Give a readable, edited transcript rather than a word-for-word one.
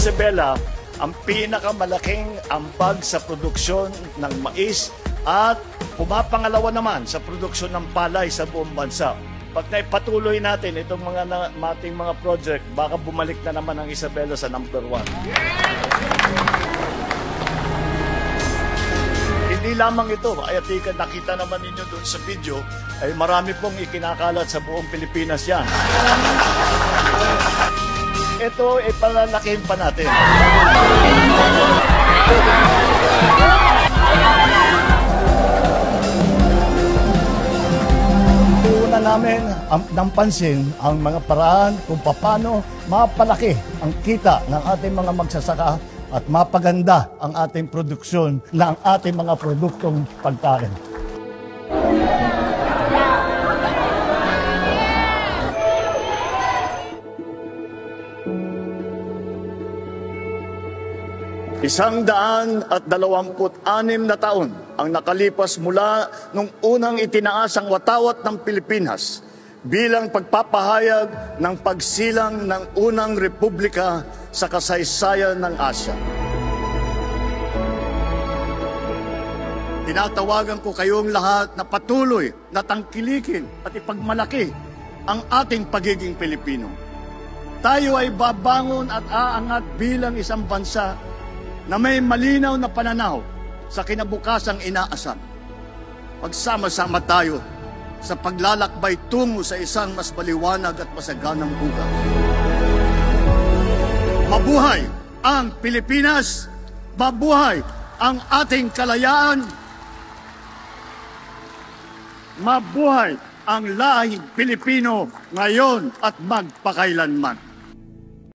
Isabela ang pinakamalaking ambag sa produksyon ng mais at pumapangalawa naman sa produksyon ng palay sa buong bansa. Pag naipatuloy natin itong ating mga project, baka bumalik na naman ang Isabela sa number 1. Hindi lamang ito, ay nakita naman ninyo doon sa video, ay marami pong ikinakalat sa buong Pilipinas yan. Ito ay palalakihin pa natin. Una namin ng pansin ang mga paraan kung paano mapalaki ang kita ng ating mga magsasaka at mapaganda ang ating produksyon ng ating mga produktong pagkain. $126 na taon ang nakalipas mula nung unang itinaas ang watawat ng Pilipinas bilang pagpapahayag ng pagsilang ng unang republika sa kasaysayan ng Asya. Tinatawagan ko kayong lahat na patuloy na tangkilikin at ipagmalaki ang ating pagiging Pilipino. Tayo ay babangon at aangat bilang isang bansa na may malinaw na pananaw sa kinabukasang inaasam. Pagsama-sama tayo sa paglalakbay tungo sa isang mas maliwanag at masaganang bukas. Mabuhay ang Pilipinas! Mabuhay ang ating kalayaan! Mabuhay ang lahing Pilipino ngayon at magpakailanman!